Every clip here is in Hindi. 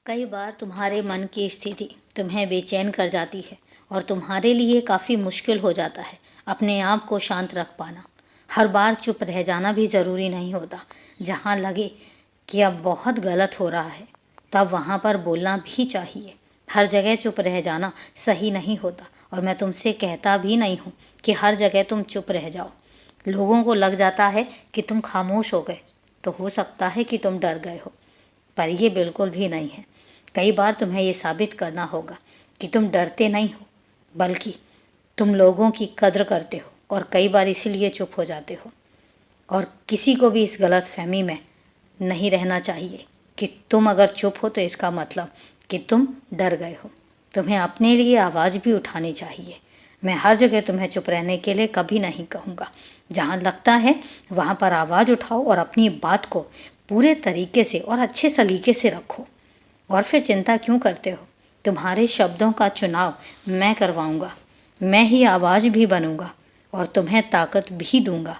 कई बार तुम्हारे मन की स्थिति तुम्हें बेचैन कर जाती है और तुम्हारे लिए काफ़ी मुश्किल हो जाता है अपने आप को शांत रख पाना। हर बार चुप रह जाना भी ज़रूरी नहीं होता। जहाँ लगे कि अब बहुत गलत हो रहा है तब वहाँ पर बोलना भी चाहिए। हर जगह चुप रह जाना सही नहीं होता और मैं तुमसे कहता भी नहीं हूँ कि हर जगह तुम चुप रह जाओ। लोगों को लग जाता है कि तुम खामोश हो गए तो हो सकता है कि तुम डर गए हो, पर यह बिल्कुल भी नहीं है। कई बार तुम्हें ये साबित करना होगा कि तुम डरते नहीं हो, बल्कि तुम लोगों की कद्र करते हो और कई बार इसीलिए चुप हो जाते हो। और किसी को भी इस गलत फहमी में नहीं रहना चाहिए कि तुम अगर चुप हो तो इसका मतलब कि तुम डर गए हो। तुम्हें अपने लिए आवाज़ भी उठानी चाहिए। मैं हर जगह तुम्हें चुप रहने के लिए कभी नहीं कहूँगा। जहाँ लगता है वहाँ पर आवाज़ उठाओ और अपनी बात को पूरे तरीके से और अच्छे सलीके से रखो। और फिर चिंता क्यों करते हो? तुम्हारे शब्दों का चुनाव मैं करवाऊँगा। मैं ही आवाज़ भी बनूँगा और तुम्हें ताकत भी दूँगा,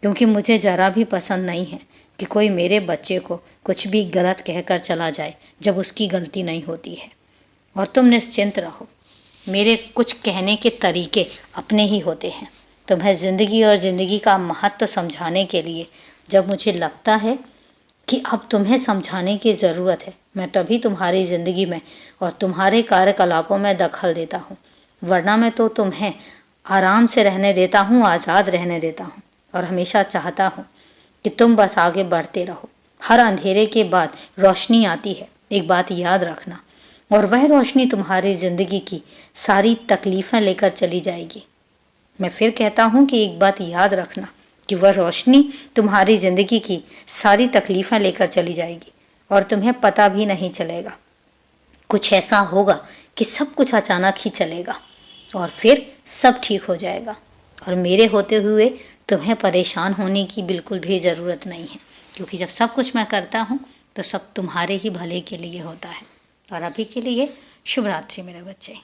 क्योंकि मुझे ज़रा भी पसंद नहीं है कि कोई मेरे बच्चे को कुछ भी गलत कहकर चला जाए जब उसकी गलती नहीं होती है। और तुम निश्चिंत रहो, मेरे कुछ कहने के तरीके अपने ही होते हैं। तुम्हें ज़िंदगी और ज़िंदगी का महत्व समझाने के लिए जब मुझे लगता है कि अब तुम्हें समझाने की ज़रूरत है, मैं तभी तुम्हारी ज़िंदगी में और तुम्हारे कार्यकलापों में दखल देता हूँ। वरना मैं तो तुम्हें आराम से रहने देता हूँ, आज़ाद रहने देता हूँ और हमेशा चाहता हूँ कि तुम बस आगे बढ़ते रहो। हर अंधेरे के बाद रोशनी आती है, एक बात याद रखना, और वह रोशनी तुम्हारी ज़िंदगी की सारी तकलीफ़ें लेकर चली जाएगी। मैं फिर कहता हूँ कि एक बात याद रखना कि वह रोशनी तुम्हारी ज़िंदगी की सारी तकलीफ़ें लेकर चली जाएगी और तुम्हें पता भी नहीं चलेगा। कुछ ऐसा होगा कि सब कुछ अचानक ही चलेगा और फिर सब ठीक हो जाएगा। और मेरे होते हुए तुम्हें परेशान होने की बिल्कुल भी ज़रूरत नहीं है, क्योंकि जब सब कुछ मैं करता हूँ तो सब तुम्हारे ही भले के लिए होता है। और अभी के लिए शुभ रात्रि मेरे बच्चे।